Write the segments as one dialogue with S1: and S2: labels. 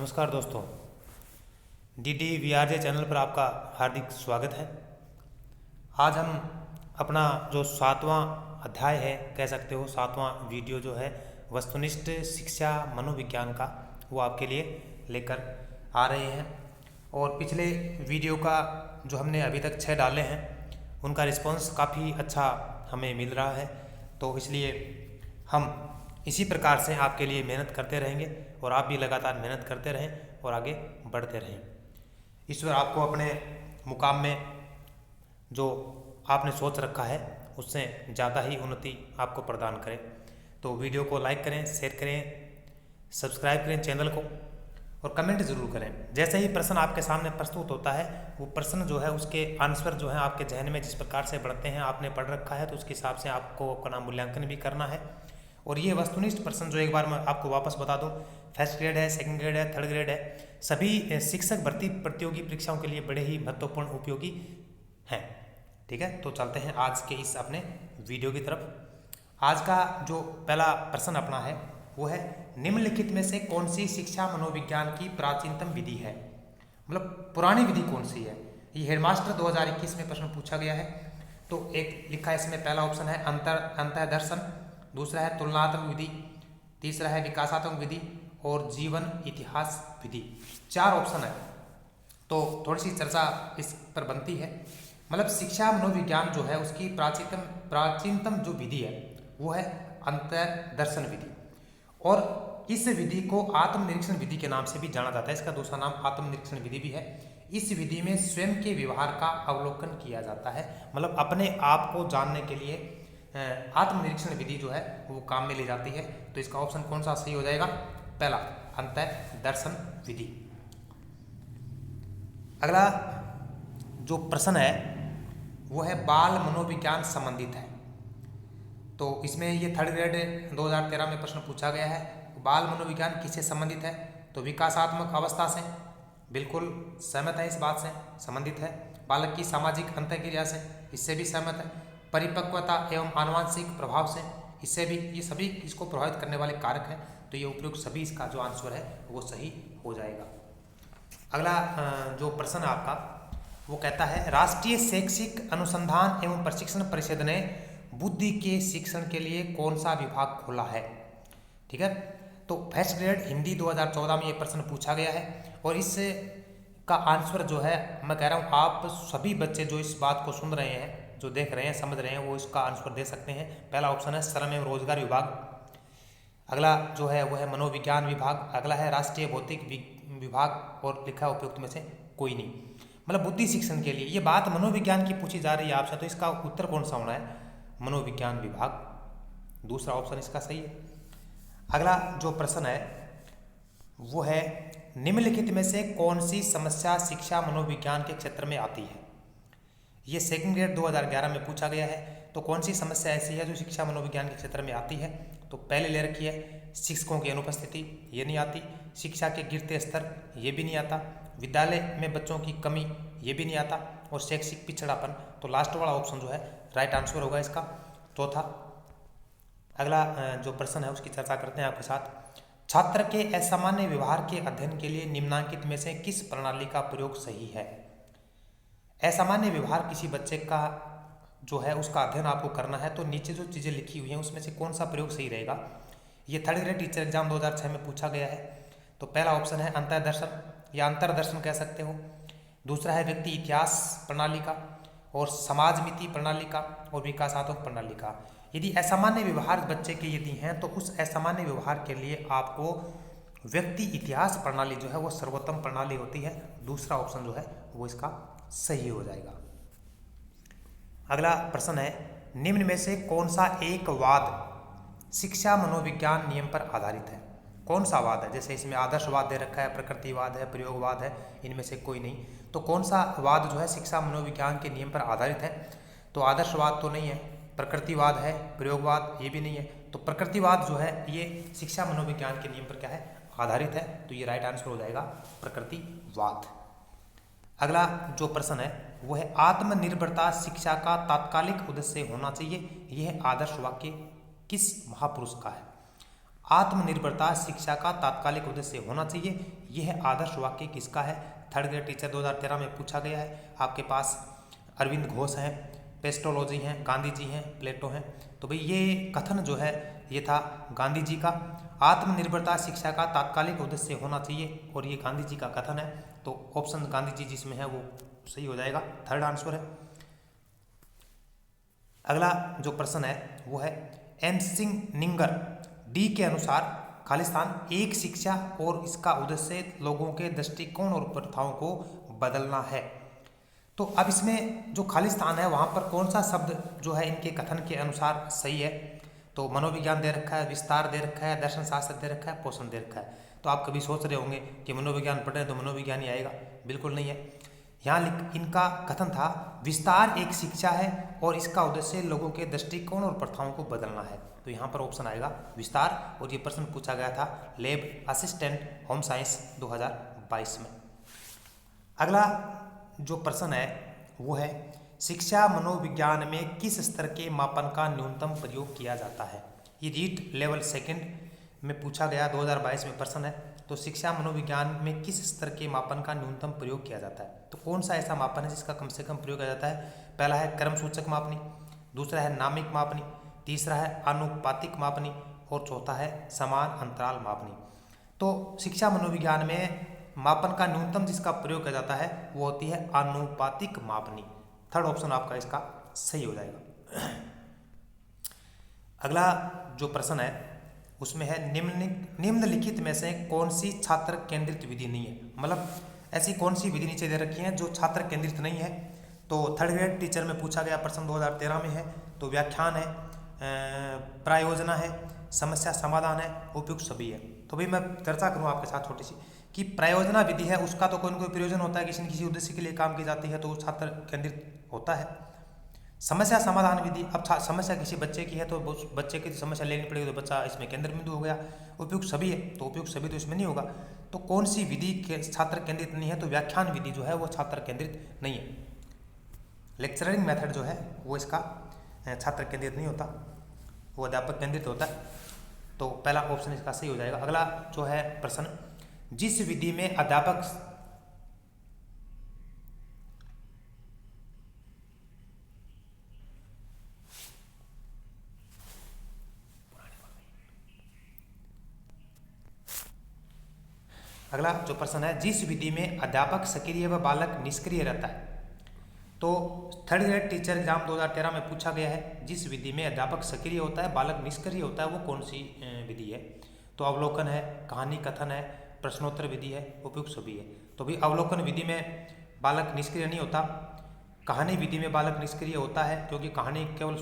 S1: नमस्कार दोस्तों, DDVRJ channel पर आपका हार्दिक स्वागत है। आज हम अपना जो 7वां अध्याय है, कह सकते हो 7वां वीडियो जो है वस्तुनिष्ठ शिक्षा मनोविज्ञान का, वो आपके लिए लेकर आ रहे हैं। और पिछले वीडियो का जो हमने अभी तक 6 डाले हैं उनका रिस्पांस काफ़ी अच्छा हमें मिल रहा है, तो इसलिए हम इसी प्रकार से आपके लिए मेहनत करते रहेंगे और आप भी लगातार मेहनत करते रहें और आगे बढ़ते रहें। ईश्वर आपको अपने मुकाम में जो आपने सोच रखा है उससे ज़्यादा ही उन्नति आपको प्रदान करे। तो वीडियो को लाइक करें, शेयर करें, सब्सक्राइब करें चैनल को और कमेंट ज़रूर करें। जैसे ही प्रश्न आपके सामने प्रस्तुत होता है, वो प्रश्न जो है उसके आंसर जो है आपके जहन में जिस प्रकार से बढ़ते हैं, आपने पढ़ रखा है तो उसके हिसाब से आपको अपना मूल्यांकन भी करना है। और ये वस्तुनिष्ठ प्रश्न जो एक बार मैं आपको वापस बता दूं, फर्स्ट ग्रेड है, सेकंड ग्रेड है, थर्ड ग्रेड है, सभी शिक्षक भर्ती प्रतियोगी परीक्षाओं के लिए बड़े ही महत्वपूर्ण उपयोगी हैं। ठीक है, तो चलते हैं आज के इस अपने वीडियो की तरफ। आज का जो पहला प्रश्न अपना है वो है, निम्नलिखित में से कौन सी शिक्षा मनोविज्ञान की प्राचीनतम विधि है? मतलब पुरानी विधि कौन सी है? ये हेडमास्टर 2021 में प्रश्न पूछा गया है। तो एक लिखा है इसमें, पहला ऑप्शन है अंतः दर्शन, दूसरा है तुलनात्मक विधि, तीसरा है विकासात्मक विधि और जीवन इतिहास विधि। 4 ऑप्शन है, तो थोड़ी सी चर्चा इस पर बनती है। मतलब शिक्षा मनोविज्ञान जो है उसकी प्राचीनतम जो विधि है वो है अंतर्दर्शन विधि, और इस विधि को आत्मनिरीक्षण विधि के नाम से भी जाना जाता है। इसका दूसरा नाम आत्मनिरीक्षण विधि भी है। इस विधि में स्वयं के व्यवहार का अवलोकन किया जाता है, मतलब अपने आप को जानने के लिए आत्मनिरीक्षण विधि जो है वो काम में ली जाती है। तो इसका ऑप्शन कौन सा सही हो जाएगा? पहला, अंतर्दर्शन विधि। अगला जो प्रश्न है वो है बाल मनोविज्ञान संबंधित है। तो इसमें ये थर्ड ग्रेड 2013 में प्रश्न पूछा गया है। बाल मनोविज्ञान किससे संबंधित है? तो विकासात्मक अवस्था से, बिल्कुल सहमत है, इस बात से संबंधित है। बालक की सामाजिक अंतःक्रिया से, इससे भी सहमत है। परिपक्वता एवं आनुवंशिक प्रभाव से, इससे भी, ये सभी इसको प्रभावित करने वाले कारक हैं। तो ये उपयुक्त सभी, इसका जो आंसर है वो सही हो जाएगा। अगला जो प्रश्न आपका वो कहता है, राष्ट्रीय शैक्षिक अनुसंधान एवं प्रशिक्षण परिषद ने बुद्धि के शिक्षण के लिए कौन सा विभाग खोला है? ठीक है, तो फर्स्ट ग्रेड हिंदी 2014 में ये प्रश्न पूछा गया है। और इस का आंसर जो है, मैं कह रहा हूँ आप सभी बच्चे जो इस बात को सुन रहे हैं, जो देख रहे हैं, समझ रहे हैं, वो इसका आंसर दे सकते हैं। पहला ऑप्शन है श्रम एवं रोजगार विभाग। अगला जो है वो है मनोविज्ञान विभाग। अगला है राष्ट्रीय भौतिक विभाग, और लिखा है उपयुक्त में से कोई नहीं। मतलब बुद्धि शिक्षण के लिए ये बात मनोविज्ञान की पूछी जा रही है आपसे, तो इसका उत्तर कौन सा होना है? मनोविज्ञान विभाग, दूसरा ऑप्शन इसका सही है। अगला जो प्रश्न है वो है, निम्नलिखित में से कौन सी समस्या शिक्षा मनोविज्ञान के क्षेत्र में आती है? ये सेकंड ग्रेड 2011 में पूछा गया है। तो कौन सी समस्या ऐसी है जो शिक्षा मनोविज्ञान के क्षेत्र में आती है? तो पहले ले रखी है शिक्षकों की अनुपस्थिति, ये नहीं आती। शिक्षा के गिरते स्तर, ये भी नहीं आता। विद्यालय में बच्चों की कमी, ये भी नहीं आता। और शैक्षिक पिछड़ापन। तो लास्ट वाला ऑप्शन जो है राइट आंसर होगा इसका, चौथा। अगला जो प्रश्न है उसकी चर्चा करते हैं आपके साथ। छात्र के असामान्य व्यवहार के अध्ययन के लिए निम्नलिखित में से किस प्रणाली का प्रयोग सही है? असामान्य व्यवहार किसी बच्चे का जो है उसका अध्ययन आपको करना है, तो नीचे जो चीज़ें लिखी हुई हैं उसमें से कौन सा प्रयोग सही रहेगा? ये थर्ड ग्रेड टीचर एग्जाम 2006 में पूछा गया है। तो पहला ऑप्शन है अंतर्दर्शन या अंतर्दर्शन कह सकते हो। दूसरा है व्यक्ति इतिहास प्रणाली का, और समाजमिति प्रणाली का, और विकासात्मक प्रणाली का। यदि असामान्य व्यवहार बच्चे के यदि हैं तो उस असामान्य व्यवहार के लिए आपको व्यक्ति इतिहास प्रणाली जो है वो सर्वोत्तम प्रणाली होती है। दूसरा ऑप्शन जो है वो इसका सही हो जाएगा। अगला प्रश्न है, निम्न में से कौन सा एक वाद शिक्षा मनोविज्ञान नियम पर आधारित है? कौन सा वाद है? जैसे इसमें आदर्शवाद दे रखा है, प्रकृतिवाद है, प्रयोगवाद है, इनमें से कोई नहीं। तो कौन सा वाद जो है शिक्षा मनोविज्ञान के नियम पर आधारित है? तो आदर्शवाद तो नहीं है, प्रकृतिवाद है, प्रयोगवाद ये भी नहीं है। तो प्रकृतिवाद जो है ये शिक्षा मनोविज्ञान के नियम पर क्या है? आधारित है। तो ये राइट आंसर हो जाएगा प्रकृतिवाद। अगला जो प्रश्न है वो है, आत्मनिर्भरता शिक्षा का तात्कालिक उद्देश्य होना चाहिए। यह आदर्श वाक्य किस महापुरुष का है? आत्मनिर्भरता शिक्षा का तात्कालिक उद्देश्य होना चाहिए, यह आदर्श वाक्य किसका है? थर्ड ग्रेड टीचर 2013 में पूछा गया है। आपके पास अरविंद घोष हैं, पेस्टोलॉजी हैं, गांधी जी हैं, प्लेटो हैं। तो भाई ये कथन जो है ये था गांधी जी का। आत्मनिर्भरता शिक्षा का तात्कालिक उद्देश्य होना चाहिए और ये गांधी जी का कथन है। तो ऑप्शन गांधी जी जिसमें है वो सही हो जाएगा, थर्ड आंसर है। अगला जो प्रश्न है वो है एन सिंह निंगर डी के अनुसार खालिस्तान एक शिक्षा और इसका उद्देश्य लोगों के दृष्टिकोण और प्रथाओं को बदलना है। तो अब इसमें जो खालिस्तान है वहाँ पर कौन सा शब्द जो है इनके कथन के अनुसार सही है? तो मनोविज्ञान दे रखा है, विस्तार दे रखा है, दर्शन शास्त्र दे रखा है, पोषण दे रखा है। तो आप कभी सोच रहे होंगे कि मनोविज्ञान पढ़ रहे हैं तो मनोविज्ञान ही आएगा, बिल्कुल नहीं है। यहाँ इनका कथन था विस्तार एक शिक्षा है और इसका उद्देश्य लोगों के दृष्टिकोण और प्रथाओं को बदलना है। तो यहाँ पर ऑप्शन आएगा विस्तार। और ये प्रश्न पूछा गया था लैब असिस्टेंट होम साइंस 2022 में। अगला जो प्रश्न है वो है शिक्षा मनोविज्ञान में किस स्तर के मापन का न्यूनतम प्रयोग किया जाता है? ये रीट लेवल सेकंड में पूछा गया 2022 में प्रश्न है। तो शिक्षा मनोविज्ञान में किस स्तर के मापन का न्यूनतम प्रयोग किया जाता है? तो कौन सा ऐसा मापन है जिसका कम से कम प्रयोग किया जाता है? पहला है क्रम सूचक मापनी, दूसरा है नामिक मापनी, तीसरा है आनुपातिक मापनी और चौथा है समान अंतराल मापनी। तो शिक्षा मनोविज्ञान में मापन का न्यूनतम जिसका प्रयोग किया जाता है वो होती है आनुपातिक मापनी। थर्ड ऑप्शन आपका इसका सही हो जाएगा। अगला जो प्रश्न है उसमें है निम्नलिखित में से कौन सी छात्र केंद्रित विधि नहीं है? मतलब ऐसी कौन सी विधि नीचे दे रखी है जो छात्र केंद्रित नहीं है? तो थर्ड ग्रेड टीचर में पूछा गया प्रश्न 2013 में है। तो व्याख्यान है, प्रायोजना है, समस्या समाधान है, उपयुक्त सभी है। तो भाई मैं चर्चा करूँ आपके साथ छोटी सी कि प्रायोजना विधि है उसका तो कोई ना कोई प्रयोजन होता है, किसी न किसी उद्देश्य के लिए काम की जाती है तो छात्र केंद्रित होता है। समस्या समाधान विधि, अब समस्या किसी बच्चे की है तो उस बच्चे की समस्या लेनी पड़ेगी तो बच्चा इसमें केंद्र बिंदु हो गया। उपयुक्त सभी है तो उपयुक्त सभी तो इसमें नहीं होगा। तो कौन सी विधि के छात्र केंद्रित नहीं है? तो व्याख्यान विधि जो है वो छात्र केंद्रित नहीं है। लेक्चरिंग मेथड जो है वो इसका छात्र केंद्रित नहीं होता, वो अध्यापक केंद्रित होता है। तो पहला ऑप्शन इसका सही हो जाएगा। अगला जो है प्रश्न जिस विधि में अध्यापक अगला जो प्रश्न है जिस विधि में अध्यापक सक्रिय व बालक निष्क्रिय रहता है। तो थर्ड ग्रेड टीचर एग्जाम 2013 में पूछा गया है जिस विधि में अध्यापक सक्रिय होता है बालक निष्क्रिय होता है वो कौन सी विधि है? तो अवलोकन है, कहानी कथन है, प्रश्नोत्तर विधि है, उपयुक्त सभी है। तो भी अवलोकन विधि में बालक निष्क्रिय नहीं होता, कहानी विधि में बालक निष्क्रिय होता है क्योंकि कहानी केवल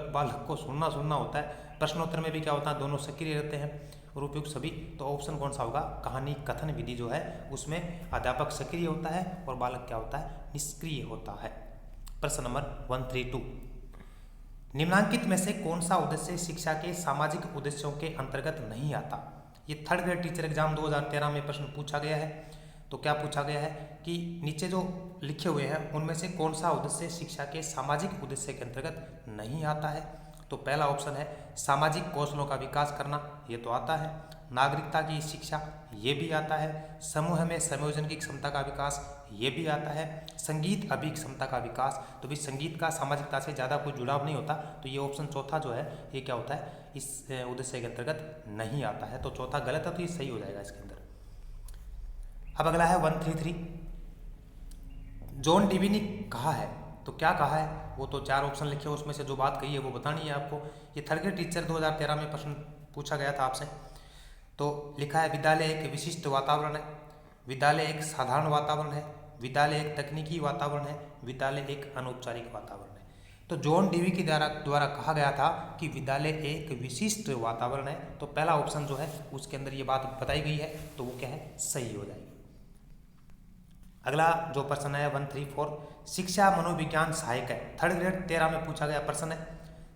S1: बालक को सुनना होता है। प्रश्नोत्तर में भी क्या होता है, दोनों सक्रिय रहते हैं। और उपयुक्त सभी, तो ऑप्शन कौन सा होगा? कहानी कथन विधि जो है उसमें अध्यापक सक्रिय होता है और बालक क्या होता है? निष्क्रिय होता है। प्रश्न नंबर 132 निम्नांकित में से कौन सा उद्देश्य शिक्षा के सामाजिक उद्देश्यों के अंतर्गत नहीं आता? ये थर्ड ग्रेड टीचर एग्जाम 2013 में प्रश्न पूछा गया है। तो क्या पूछा गया है कि नीचे जो लिखे हुए हैं उनमें से कौन सा उद्देश्य शिक्षा के सामाजिक उद्देश्य के अंतर्गत नहीं आता है? तो पहला ऑप्शन है सामाजिक कौशलों का विकास करना, ये तो आता है। नागरिकता की शिक्षा, ये भी आता है। समूह में संयोजन की क्षमता का विकास, ये भी आता है। संगीत अभिक्षमता का विकास, तो भी संगीत का सामाजिकता से ज़्यादा कोई जुड़ाव नहीं होता। तो ये ऑप्शन चौथा जो है ये क्या होता है? इस उद्देश्य के अंतर्गत नहीं आता है। तो चौथा गलत है तो ये सही हो जाएगा इसके अंदर। अब अगला है 133 जॉन डीवी ने कहा है। तो क्या कहा है? वो तो चार ऑप्शन लिखे उसमें से जो बात कही है वो बतानी है आपको। ये थर्ड ग्रेड टीचर 2013 में प्रश्न पूछा गया था आपसे। तो लिखा है विद्यालय एक विशिष्ट वातावरण है, विद्यालय एक साधारण वातावरण है, विद्यालय एक तकनीकी वातावरण है, विद्यालय एक अनौपचारिक वातावरण है। तो जॉन डीवी के द्वारा कहा गया था कि विद्यालय एक विशिष्ट वातावरण है। तो पहला ऑप्शन जो है उसके अंदर ये बात बताई गई है तो वो क्या है? सही हो जाएगी। अगला जो प्रश्न है 134 शिक्षा मनोविज्ञान सहायक है। थर्ड ग्रेड 13 में पूछा गया प्रश्न है।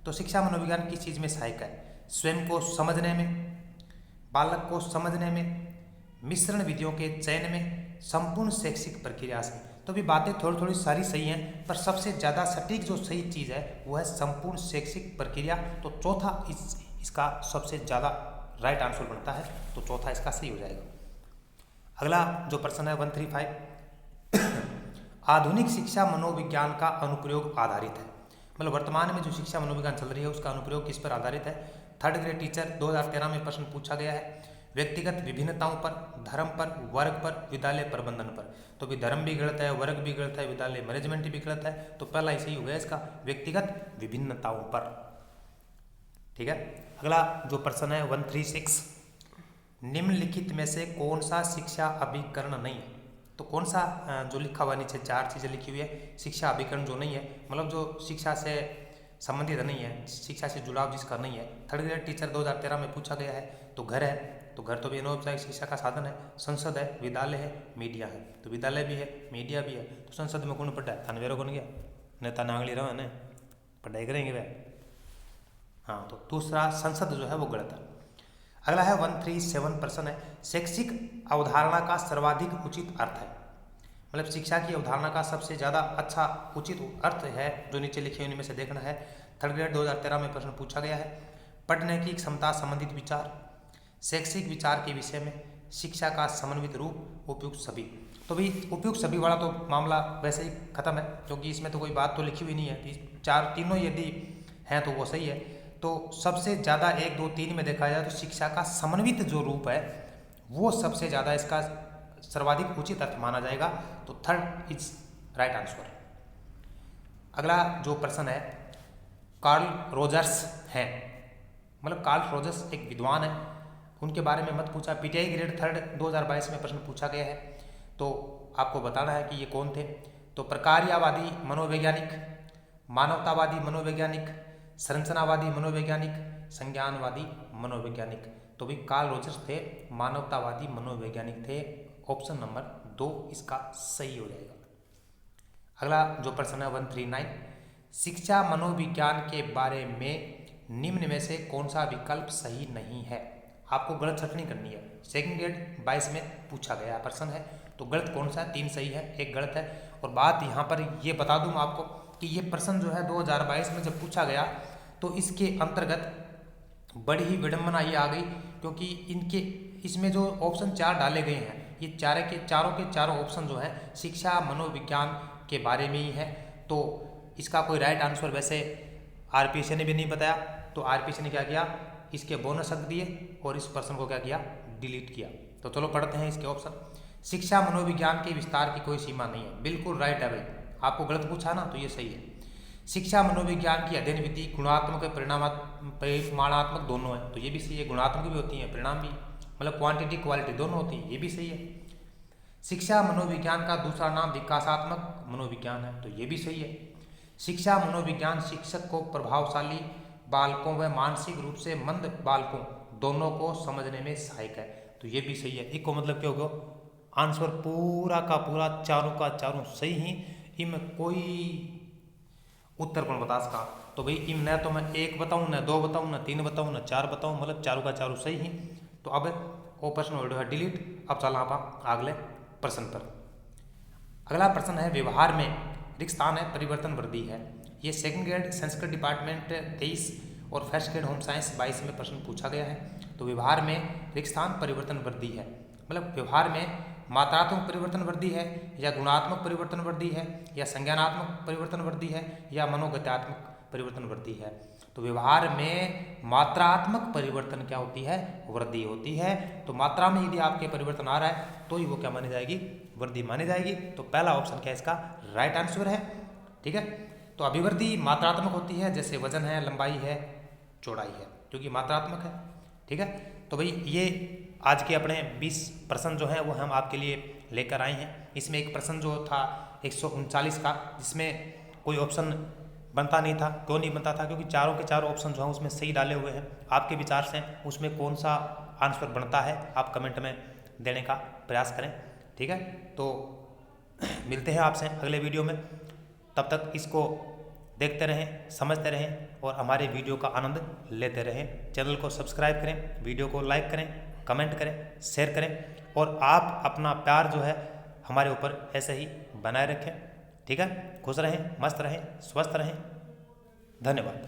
S1: तो शिक्षा मनोविज्ञान किस चीज़ में सहायक है? स्वयं को समझने में, बालक को समझने में, मिश्रण विधियों के चयन में, संपूर्ण शैक्षिक प्रक्रिया से। तो भी बातें थोड़ी सारी सही हैं पर सबसे ज़्यादा सटीक जो सही चीज़ है वो है संपूर्ण शैक्षिक प्रक्रिया। तो चौथा इसका सबसे ज़्यादा राइट आंसर बनता है। तो चौथा इसका सही हो जाएगा। अगला जो प्रश्न है 135, आधुनिक शिक्षा मनोविज्ञान का अनुप्रयोग आधारित है। मतलब वर्तमान में जो शिक्षा मनोविज्ञान चल रही है उसका अनुप्रयोग किस पर आधारित है? थर्ड ग्रेड टीचर 2013 में प्रश्न पूछा गया है। व्यक्तिगत विभिन्नताओं पर, धर्म पर, वर्ग पर, विद्यालय प्रबंधन पर। तो भी धर्म भी गलत है, वर्ग भी गलत है, विद्यालय मैनेजमेंट भी गलत है, तो पहला ही सही हो गया इसका, व्यक्तिगत विभिन्नताओं पर। ठीक है। अगला जो प्रश्न है 136, निम्नलिखित में से कौन सा शिक्षा अभिकरण नहीं है? तो कौन सा जो लिखा हुआ नीचे 4 चीजें लिखी हुई है, शिक्षा अभिकरण जो नहीं है, मतलब जो शिक्षा से संबंधित नहीं है, शिक्षा से जुड़ाव जिसका नहीं है। थर्ड ग्रेड टीचर 2013 में पूछा गया है। तो घर है, तो घर तो भी अनौपचारिक शिक्षा का साधन है। संसद है, विद्यालय है, मीडिया है, तो विद्यालय भी है, मीडिया भी है। तो संसद में कौन पढ़ा है? थानवेरो कौन गया? नेता नांगली रहो है, पढ़ाई करेंगे वह। हाँ, तो दूसरा संसद जो है वो गलत है। अगला है 137 प्रश्न है, शैक्षिक अवधारणा का सर्वाधिक उचित अर्थ है। मतलब शिक्षा की अवधारणा का सबसे ज़्यादा अच्छा उचित अर्थ है जो नीचे लिखे उनमें से देखना है। थर्ड ग्रेड 2013 में प्रश्न पूछा गया है। पढ़ने की क्षमता संबंधित विचार, शैक्षिक विचार के विषय में, शिक्षा का समन्वित रूप, उपयुक्त सभी। तो भी उपयुक्त सभी वाला तो मामला वैसे ही खत्म है, क्योंकि इसमें तो कोई बात तो लिखी हुई नहीं है। तीनों यदि हैं तो वो सही है। तो सबसे ज़्यादा 1, 2, 3 में देखा जाए तो शिक्षा का समन्वित जो रूप है वो सबसे ज़्यादा इसका सर्वाधिक उचित अर्थ माना जाएगा। तो थर्ड इज राइट आंसर। अगला जो प्रश्न है, कार्ल रोजर्स हैं, मतलब कार्ल रोजर्स एक विद्वान है, उनके बारे में मत पूछा। पीटीआई ग्रेड थर्ड 2022 में प्रश्न पूछा गया है, तो आपको बताना है कि ये कौन थे। तो प्रकार्यवादी मनोवैज्ञानिक, मानवतावादी मनोवैज्ञानिक, संरचनावादी मनोवैज्ञानिक, संज्ञानवादी मनोवैज्ञानिक। तो भी कार्ल रोजर्स थे, मानवतावादी मनोवैज्ञानिक थे। ऑप्शन नंबर 2 इसका सही हो जाएगा। अगला जो प्रश्न है 139, शिक्षा मनोविज्ञान के बारे में निम्न में से कौन सा विकल्प सही नहीं है? आपको गलत छटनी करनी है। सेकंड ग्रेड 22 में पूछा गया प्रश्न है, तो गलत कौन सा है? 3 सही है, 1 गलत है। और बात यहाँ पर ये बता दूँ आपको कि ये प्रश्न जो है 2022 में जब पूछा गया तो इसके अंतर्गत बड़ी ही विडंबना ये आ गई, क्योंकि इसमें जो ऑप्शन 4 डाले गए हैं, ये चारों के चारों ऑप्शन जो है शिक्षा मनोविज्ञान के बारे में ही है। तो इसका कोई राइट आंसर वैसे आरपीसी ने भी नहीं बताया, तो आरपीसी ने क्या किया, इसके बोनस अंक दिए और इस प्रश्न को क्या किया, डिलीट किया। तो चलो पढ़ते हैं इसके ऑप्शन। शिक्षा मनोविज्ञान के विस्तार की कोई सीमा नहीं है, बिल्कुल राइट है भाई। आपको गलत पूछा ना, तो ये सही है। शिक्षा मनोविज्ञान की अध्ययन विधि गुणात्मक परिमाणात्मक दोनों है, तो ये भी सही है। गुणात्मक भी होती है, परिणाम भी, मतलब क्वांटिटी क्वालिटी दोनों होती है, ये भी सही है। शिक्षा मनोविज्ञान का दूसरा नाम विकासात्मक मनोविज्ञान है, तो ये भी सही है। शिक्षा मनोविज्ञान शिक्षक को प्रभावशाली बालकों व मानसिक रूप से मंद बालकों दोनों को समझने में सहायक है, तो ये भी सही है। इको मतलब क्या होगा, आंसर पूरा का पूरा चारों का चारों सही ही। इनमें कोई उत्तर कौन बता सका? तो भाई इम न तो मैं 1 बताऊं, न 2 बताऊं, न 3 बताऊं, न 4 बताऊं, मतलब चारों का चारों सही ही। तो अब वो प्रश्न हो है डिलीट। अब चला आप अगले प्रश्न पर। अगला प्रश्न है, व्यवहार में रिक्त स्थान है परिवर्तन वृद्धि है। ये सेकंड ग्रेड संस्कृत डिपार्टमेंट 23 और फर्स्ट ग्रेड होम साइंस 22 में प्रश्न पूछा गया है। तो व्यवहार में रिक्त स्थान परिवर्तन वृद्धि है, मतलब व्यवहार में मात्रात्मक परिवर्तन वृद्धि है या गुणात्मक परिवर्तन वृद्धि है या संज्ञानात्मक परिवर्तन वृद्धि है या मनोगत्यात्मक परिवर्तन वृद्धि है। तो व्यवहार में मात्रात्मक परिवर्तन क्या होती है, वृद्धि होती है। तो मात्रा में यदि आपके परिवर्तन आ रहा है तो ही वो क्या मानी जाएगी, वृद्धि मानी जाएगी। तो पहला ऑप्शन क्या इसका राइट आंसर है। ठीक है। तो अभिवृद्धि मात्रात्मक होती है, जैसे वजन है, लंबाई है, चौड़ाई है, क्योंकि मात्रात्मक है। ठीक है। तो भाई ये आज के अपने 20 प्रश्न जो हैं वो हम आपके लिए लेकर आए हैं। इसमें एक प्रश्न जो था 139 का, जिसमें कोई ऑप्शन बनता नहीं था। क्यों नहीं बनता था? क्योंकि चारों के चारों ऑप्शन जो हैं उसमें सही डाले हुए हैं। आपके विचार से उसमें कौन सा आंसर बनता है आप कमेंट में देने का प्रयास करें। ठीक है। तो मिलते हैं आपसे अगले वीडियो में, तब तक इसको देखते रहें, समझते रहें और हमारे वीडियो का आनंद लेते रहें। चैनल को सब्सक्राइब करें, वीडियो को लाइक करें, कमेंट करें, शेयर करें और आप अपना प्यार जो है हमारे ऊपर ऐसे ही बनाए रखें। ठीक है। खुश रहें, मस्त रहें, स्वस्थ रहें। धन्यवाद।